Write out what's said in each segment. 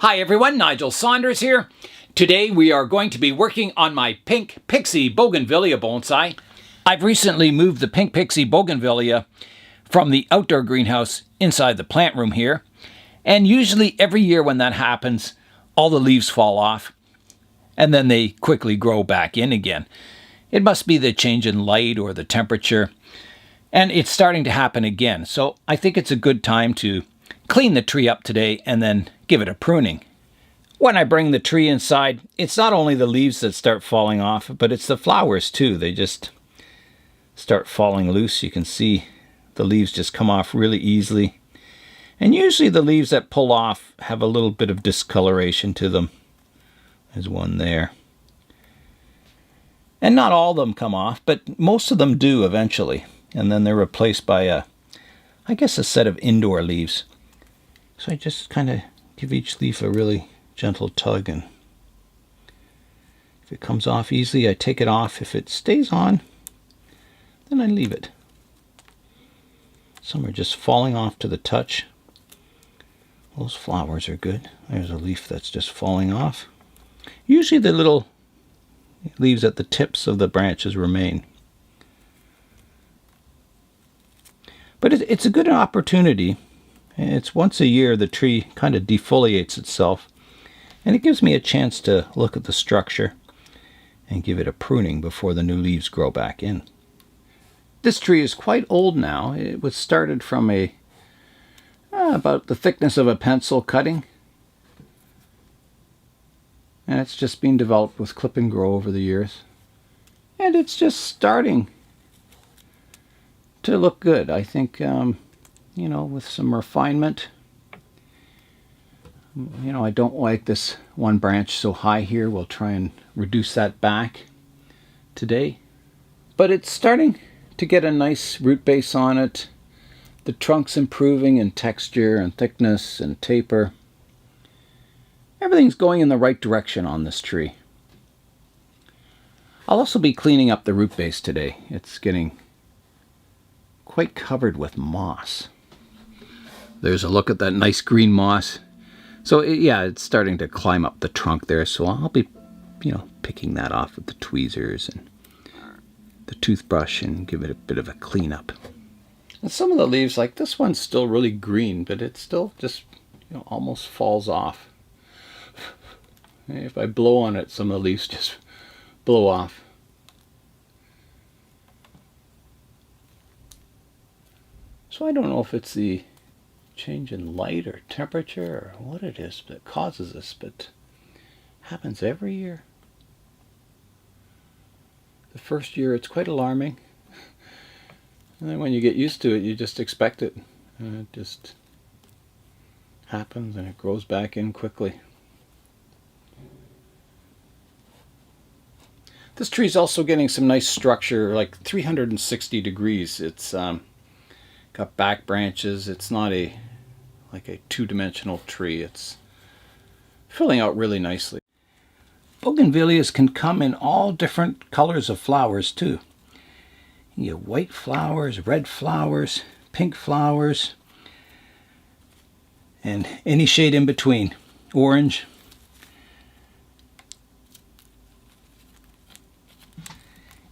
Hi everyone, Nigel Saunders here. Today we are going to be working on my pink Pixie Bougainvillea Bonsai. I've recently moved the pink Pixie Bougainvillea from the outdoor greenhouse inside the plant room here. And usually every year when that happens, all the leaves fall off and then they quickly grow back in again. It must be the change in light or the temperature. And it's starting to happen again. So I think it's a good time to clean the tree up today and then give it a pruning. When I bring the tree inside, it's not only the leaves that start falling off, but it's the flowers too. They just start falling loose. You can see the leaves just come off really easily. And usually the leaves that pull off have a little bit of discoloration to them. There's one there. And not all of them come off, but most of them do eventually. And then they're replaced by I guess a set of indoor leaves. So I just kind of give each leaf a really gentle tug, and if it comes off easily, I take it off. If it stays on, then I leave it. Some are just falling off to the touch. Those flowers are good. There's a leaf that's just falling off. Usually the little leaves at the tips of the branches remain. But it's a good opportunity. It's once a year the tree kind of defoliates itself, and it gives me a chance to look at the structure and give it a pruning before the new leaves grow back in. This tree is quite old now. It was started from about the thickness of a pencil cutting, and it's just been developed with clip and grow over the years, and it's just starting to look good. I think with some refinement. I don't like this one branch so high here. We'll try and reduce that back today. But it's starting to get a nice root base on it. The trunk's improving in texture and thickness and taper. Everything's going in the right direction on this tree. I'll also be cleaning up the root base today. It's getting quite covered with moss. There's a look at that nice green moss. So it's starting to climb up the trunk there. So I'll be, picking that off with the tweezers and the toothbrush and give it a bit of a cleanup. And some of the leaves, like this one's still really green, but it still just, almost falls off. If I blow on it, some of the leaves just blow off. So I don't know if it's the change in light or temperature or what it is that causes this, but it happens every year. The first year it's quite alarming, and then when you get used to it, you just expect it, and it just happens and it grows back in quickly. This tree's also getting some nice structure, like 360 degrees. It's got back branches. It's not like a two-dimensional tree. It's filling out really nicely. Bougainvilleas can come in all different colors of flowers too. You get white flowers, red flowers, pink flowers, and any shade in between. Orange.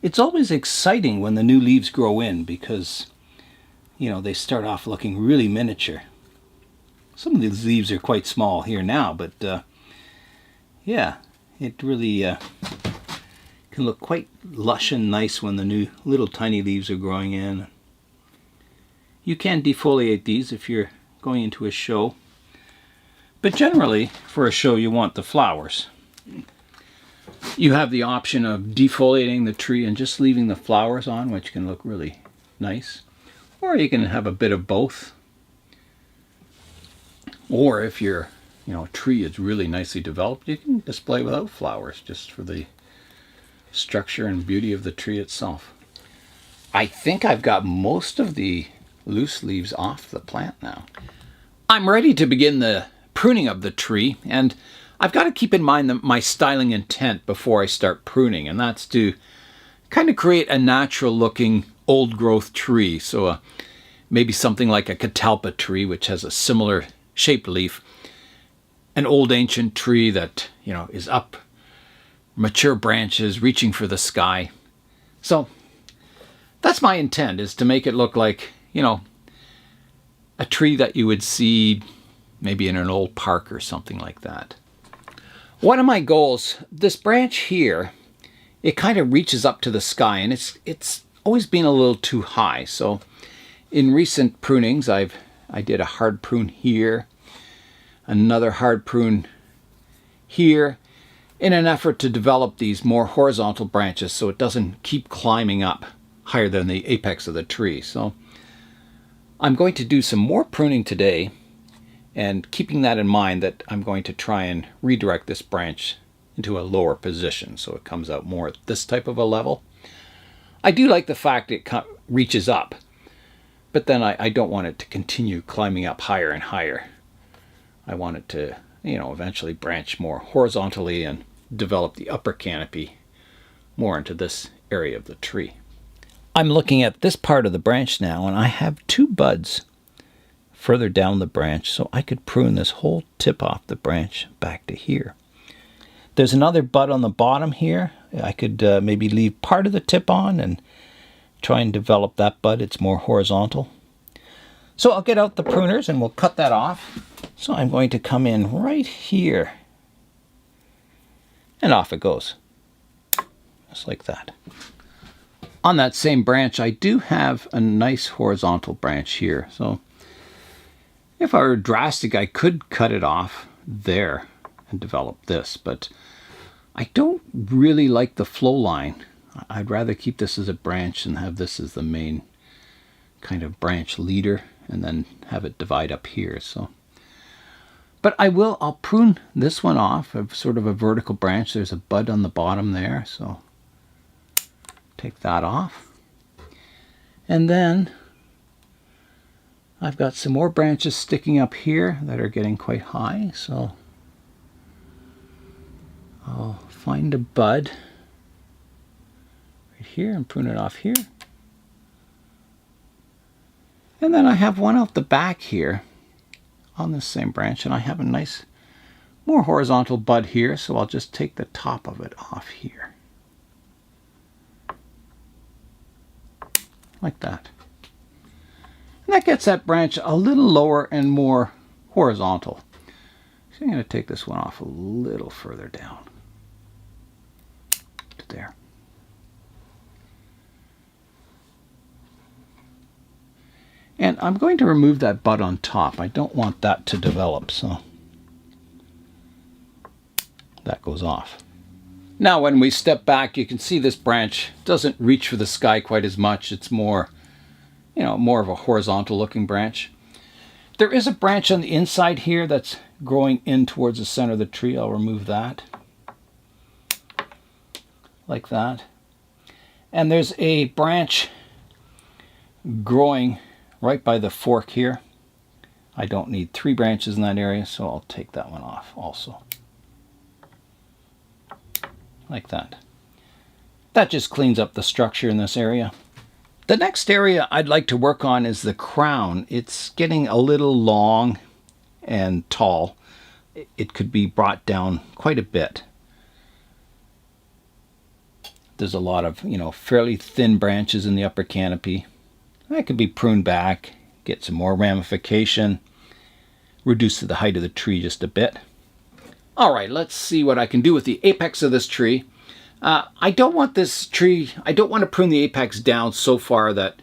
It's always exciting when the new leaves grow in because they start off looking really miniature. Some of these leaves are quite small here now, but it really can look quite lush and nice when the new little tiny leaves are growing in. You can defoliate these if you're going into a show, but generally for a show you want the flowers. You have the option of defoliating the tree and just leaving the flowers on, which can look really nice. Or you can have a bit of both. Or if your tree is really nicely developed, you can display without flowers just for the structure and beauty of the tree itself. I think I've got most of the loose leaves off the plant now. I'm ready to begin the pruning of the tree, and I've got to keep in mind my styling intent before I start pruning, and that's to kind of create a natural looking old growth tree. So maybe something like a catalpa tree, which has a similar shaped leaf, an old ancient tree that, you know, is up, mature branches reaching for the sky. So that's my intent, is to make it look like, you know, a tree that you would see maybe in an old park or something like that. One of my goals, this branch here, it kind of reaches up to the sky, and it's always been a little too high. So in recent prunings, I did a hard prune here, another hard prune here, in an effort to develop these more horizontal branches so it doesn't keep climbing up higher than the apex of the tree. So I'm going to do some more pruning today, and keeping that in mind, that I'm going to try and redirect this branch into a lower position so it comes out more at this type of a level. I do like the fact it reaches up, but then I don't want it to continue climbing up higher and higher. I want it to, you know, eventually branch more horizontally and develop the upper canopy more into this area of the tree. I'm looking at this part of the branch now, and I have two buds further down the branch, so I could prune this whole tip off the branch back to here. There's another bud on the bottom here. I could maybe leave part of the tip on and try and develop that bud. It's more horizontal. So I'll get out the pruners and we'll cut that off. So I'm going to come in right here, and off it goes, just like that. On that same branch, I do have a nice horizontal branch here. So if I were drastic, I could cut it off there and develop this, but I don't really like the flow line. I'd rather keep this as a branch and have this as the main kind of branch leader, and then have it divide up here. So, but I'll prune this one off of sort of a vertical branch. There's a bud on the bottom there, so take that off. And then I've got some more branches sticking up here that are getting quite high, so I'll find a bud right here and prune it off here. And then I have one out the back here on this same branch, and I have a nice more horizontal bud here, so I'll just take the top of it off here. Like that. And that gets that branch a little lower and more horizontal. So I'm going to take this one off a little further down to there. And I'm going to remove that bud on top. I don't want that to develop, so that goes off. Now when we step back, you can see this branch doesn't reach for the sky quite as much. It's more, you know, more of a horizontal looking branch. There is a branch on the inside here that's growing in towards the center of the tree. I'll remove that. Like that. And there's a branch growing right by the fork here. I don't need 3 branches in that area, so I'll take that one off also. Like that. That just cleans up the structure in this area. The next area I'd like to work on is the crown. It's getting a little long and tall. It could be brought down quite a bit. There's a lot of, you know, fairly thin branches in the upper canopy. That could be pruned back, get some more ramification, reduce the height of the tree just a bit. All right, let's see what I can do with the apex of this tree. I don't want to prune the apex down so far that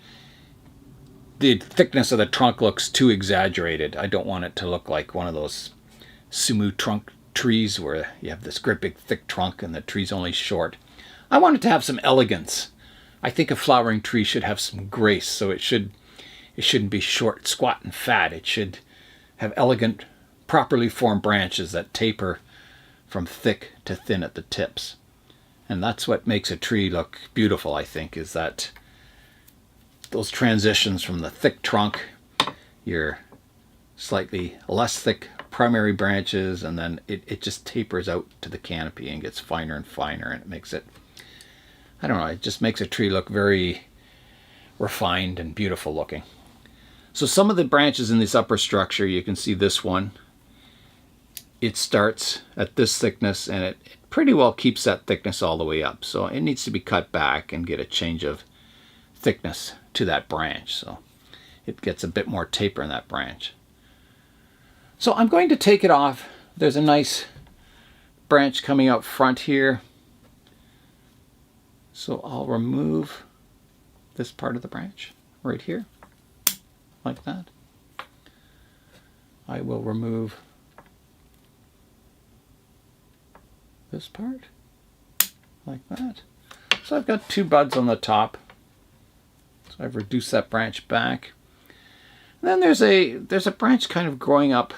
the thickness of the trunk looks too exaggerated. I don't want it to look like one of those sumu trunk trees where you have this great big thick trunk and the tree's only short. I want it to have some elegance. I think a flowering tree should have some grace, so it shouldn't be short, squat, and fat. It should have elegant, properly formed branches that taper from thick to thin at the tips. And that's what makes a tree look beautiful, I think, is that those transitions from the thick trunk, your slightly less thick primary branches, and then it just tapers out to the canopy and gets finer and finer, and it makes it, I don't know, it just makes a tree look very refined and beautiful looking. So some of the branches in this upper structure, you can see this one it starts at this thickness, and it pretty well keeps that thickness all the way up. So it needs to be cut back and get a change of thickness to that branch, so it gets a bit more taper in that branch. So I'm going to take it off. There's a nice branch coming out front here, so I'll remove this part of the branch right here, like that. I will remove this part, like that. So I've got two buds on the top. So I've reduced that branch back. And then there's a branch kind of growing up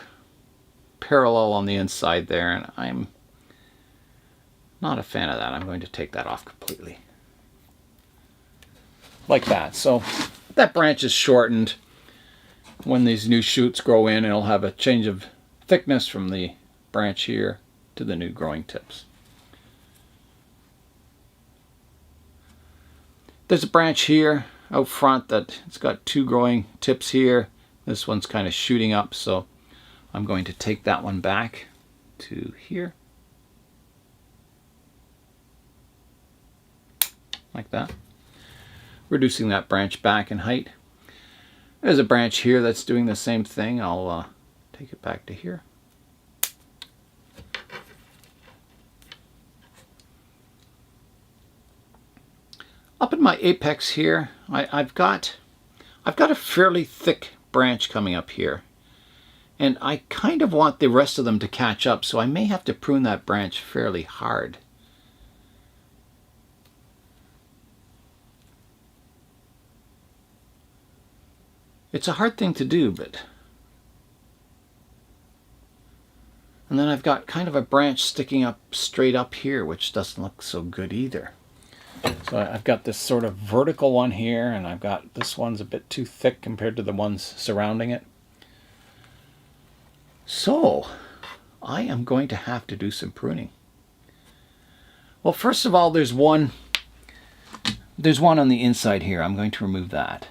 parallel on the inside there, and I'm not a fan of that. I'm going to take that off completely. Like that. So that branch is shortened. When these new shoots grow in, it'll have a change of thickness from the branch here to the new growing tips. There's a branch here out front that it's got two growing tips here. This one's kind of shooting up, so I'm going to take that one back to here, like that, reducing that branch back in height. There's a branch here that's doing the same thing. I'll take it back to here. Up in my apex here, I've got a fairly thick branch coming up here, and I kind of want the rest of them to catch up, so I may have to prune that branch fairly hard. It's a hard thing to do, but... And then I've got kind of a branch sticking up straight up here, which doesn't look so good either. So I've got this sort of vertical one here, and I've got this one's a bit too thick compared to the ones surrounding it. So I am going to have to do some pruning. Well, first of all, there's one on the inside here. I'm going to remove that.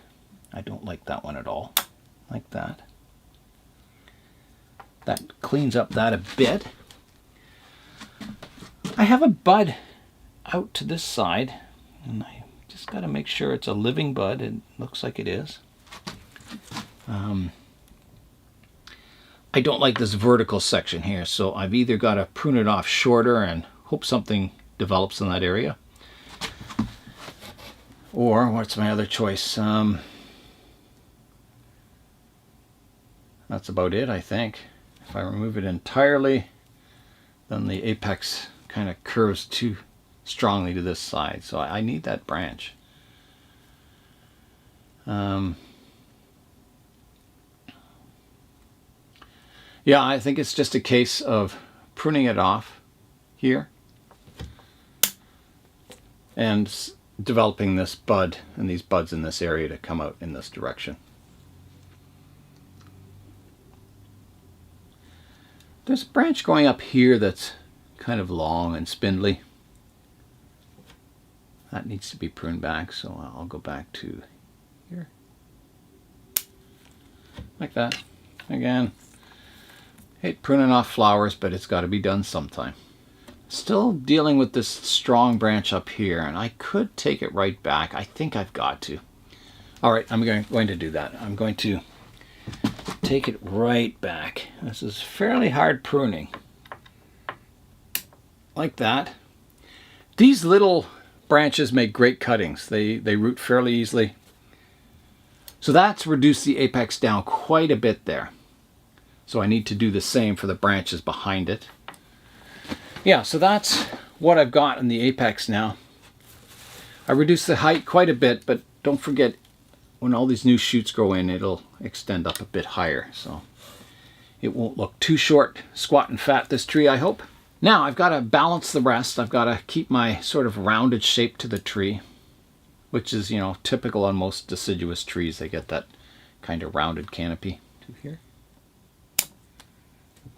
I don't like that one at all. Like that. That cleans up that a bit. I have a bud out to this side, and I just got to make sure it's a living bud. It looks like it is. I don't like this vertical section here, so I've either got to prune it off shorter and hope something develops in that area, or what's my other choice? That's about it, I think. If I remove it entirely, then the apex kind of curves too strongly to this side, so I need that branch. Yeah, I think it's just a case of pruning it off here and developing this bud and these buds in this area to come out in this direction. There's a branch going up here that's kind of long and spindly. That needs to be pruned back, so I'll go back to here. Like that. Again, hate pruning off flowers, but it's got to be done sometime. Still dealing with this strong branch up here, and I could take it right back. I think I've got to. All right, I'm going to do that. I'm going to take it right back. This is fairly hard pruning. Like that. These little branches make great cuttings. They root fairly easily. So that's reduced the apex down quite a bit there. So I need to do the same for the branches behind it. Yeah, so that's what I've got in the apex now. I reduced the height quite a bit, but don't forget, when all these new shoots grow in, it'll extend up a bit higher, so it won't look too short, squat and fat, this tree, I hope. Now I've got to balance the rest. I've got to keep my sort of rounded shape to the tree, which is, you know, typical on most deciduous trees. They get that kind of rounded canopy to here,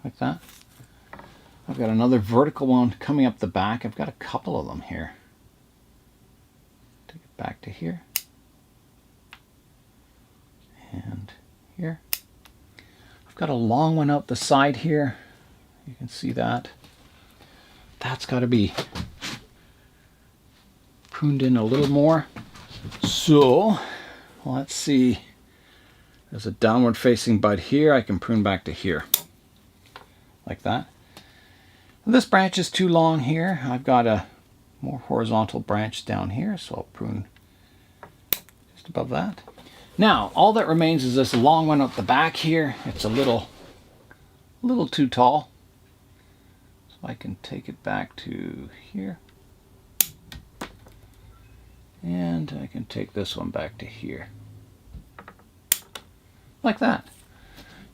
like that. I've got another vertical one coming up the back. I've got a couple of them here. Take it back to here. And here. I've got a long one out the side here. You can see that. That's got to be pruned in a little more. So let's see. There's a downward facing bud here. I can prune back to here. Like that. This branch is too long here. I've got a more horizontal branch down here, so I'll prune just above that. Now, all that remains is this long one up the back here. It's a little too tall. So I can take it back to here. And I can take this one back to here. Like that.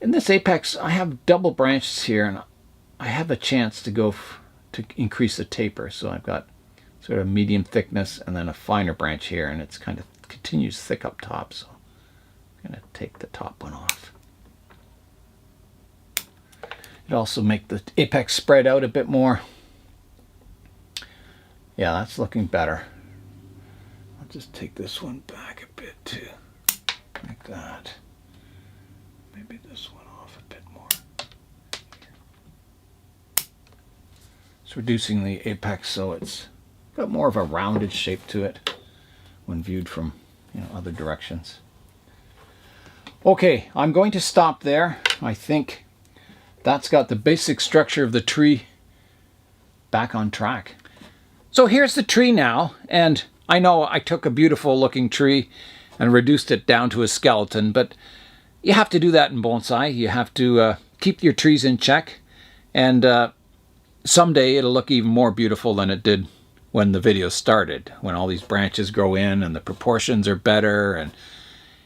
In this apex, I have double branches here, and I have a chance to go to increase the taper. So I've got sort of medium thickness and then a finer branch here, and it's kind of continues thick up top. So I'm going to take the top one off. It also make the apex spread out a bit more. Yeah, that's looking better. I'll just take this one back a bit too, like that. Maybe this one off a bit more. It's reducing the apex so it's got more of a rounded shape to it when viewed from other directions. Okay, I'm going to stop there. I think that's got the basic structure of the tree back on track. So here's the tree now, and I know I took a beautiful looking tree and reduced it down to a skeleton, but you have to do that in bonsai. You have to keep your trees in check, and someday it'll look even more beautiful than it did when the video started, when all these branches grow in and the proportions are better and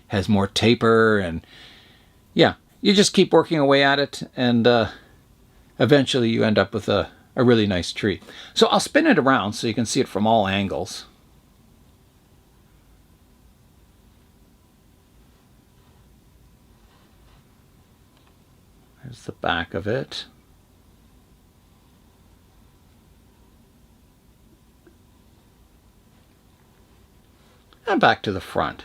has more taper, and yeah, you just keep working away at it, and eventually you end up with a really nice tree. So I'll spin it around so you can see it from all angles. There's the back of it. And back to the front.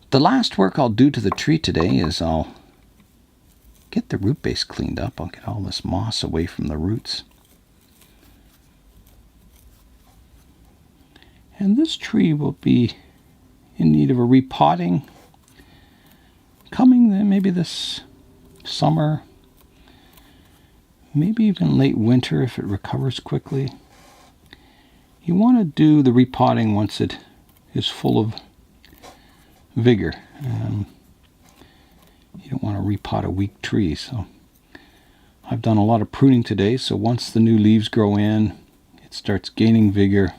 The last work I'll do to the tree today is I'll get the root base cleaned up. I'll get all this moss away from the roots. And this tree will be in need of a repotting coming maybe this summer, maybe even late winter if it recovers quickly. You want to do the repotting once it is full of vigor. You don't want to repot a weak tree. So I've done a lot of pruning today, so once the new leaves grow in, it starts gaining vigor,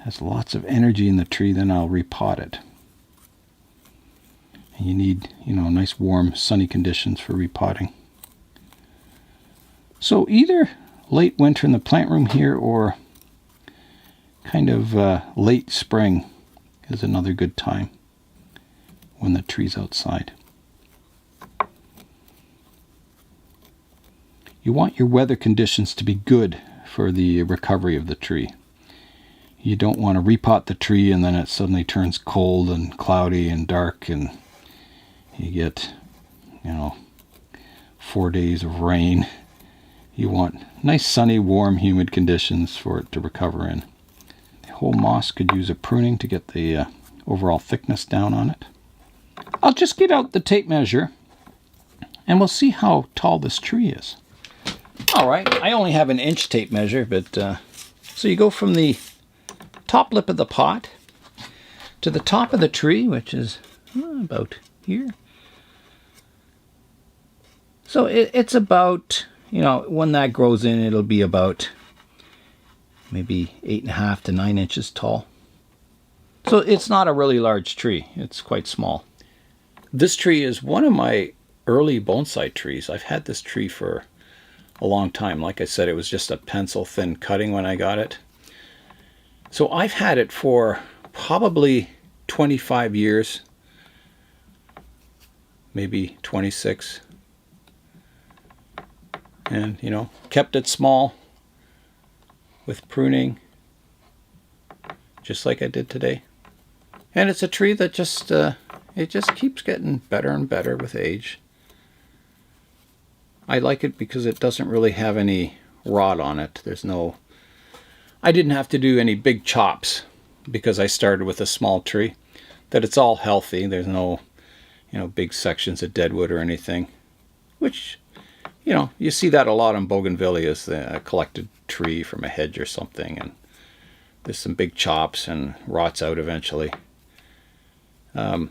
has lots of energy in the tree, then I'll repot it. And you need, nice warm sunny conditions for repotting. So either late winter in the plant room here or kind of late spring is another good time when the tree's outside. You want your weather conditions to be good for the recovery of the tree. You don't want to repot the tree and then it suddenly turns cold and cloudy and dark and you get, 4 days of rain. You want nice sunny, warm, humid conditions for it to recover in. The whole moss could use a pruning to get the overall thickness down on it. I'll just get out the tape measure and we'll see how tall this tree is. All right, I only have an inch tape measure, but so you go from the top lip of the pot to the top of the tree, which is about here. So it's about, when that grows in, it'll be about maybe 8.5 to 9 inches tall. So it's not a really large tree. It's quite small. This tree is one of my early bonsai trees. I've had this tree for a long time. Like I said, it was just a pencil thin cutting when I got it. So I've had it for probably 25 years, maybe 26. And, kept it small with pruning, just like I did today. And it's a tree that just, it just keeps getting better and better with age. I like it because it doesn't really have any rot on it. I didn't have to do any big chops because I started with a small tree. That it's all healthy. There's no, big sections of deadwood or anything. Which, you see that a lot on bougainvilleas, a collected tree from a hedge or something, and there's some big chops and rots out eventually. I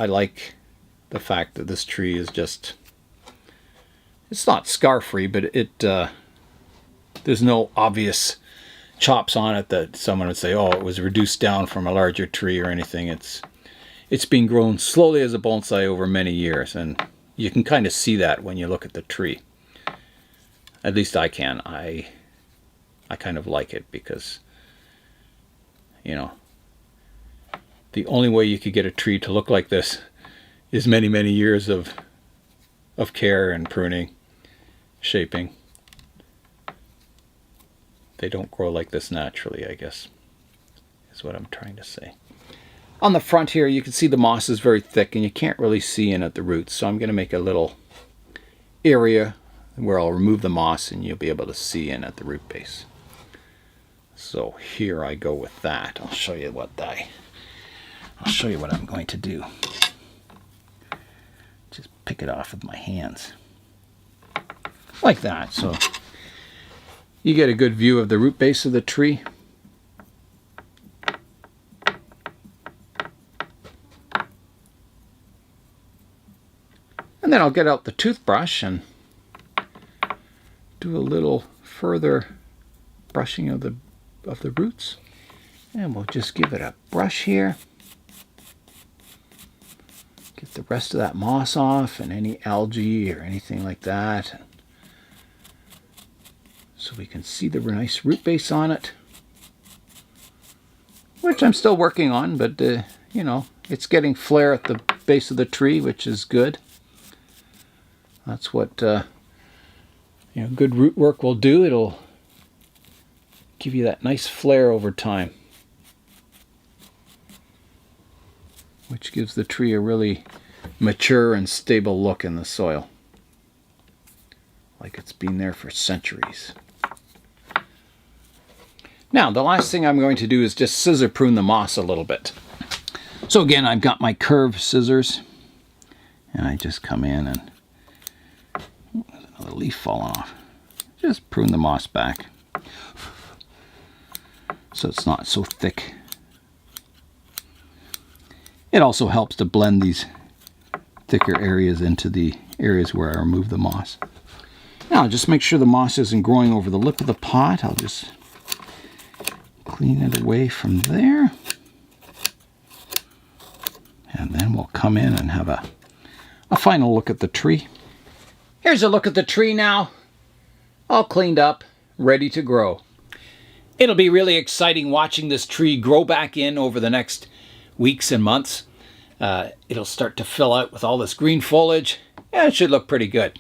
like the fact that this tree is just, it's not scar-free, but there's no obvious chops on it that someone would say, oh, it was reduced down from a larger tree or anything. It's been grown slowly as a bonsai over many years, and you can kind of see that when you look at the tree. At least I can. I kind of like it because, the only way you could get a tree to look like this is many, many years of care and pruning, shaping. They don't grow like this naturally, I guess, is what I'm trying to say. On the front here, you can see the moss is very thick and you can't really see in at the roots. So I'm going to make a little area where I'll remove the moss and you'll be able to see in at the root base. So here I go with that. I'll show you what I'm going to do. Just pick it off with my hands. Like that. So you get a good view of the root base of the tree. And then I'll get out the toothbrush and do a little further brushing of the roots. And we'll just give it a brush here. Get the rest of that moss off and any algae or anything like that. So we can see the nice root base on it. Which I'm still working on, but it's getting flare at the base of the tree, which is good. That's what good root work will do. It'll give you that nice flare over time, which gives the tree a really mature and stable look in the soil, like it's been there for centuries. Now, the last thing I'm going to do is just scissor prune the moss a little bit. So again, I've got my curved scissors, and I just come in and there's another leaf falling off. Just prune the moss back so it's not so thick. It also helps to blend these thicker areas into the areas where I remove the moss. Now, just make sure the moss isn't growing over the lip of the pot. I'll just clean it away from there. And then we'll come in and have a final look at the tree. Here's a look at the tree now. All cleaned up, ready to grow. It'll be really exciting watching this tree grow back in over the next weeks and months. It'll start to fill out with all this green foliage. Yeah, it should look pretty good.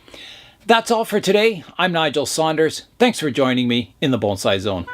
That's all for today. I'm Nigel Saunders. Thanks for joining me in the Bonsai Zone.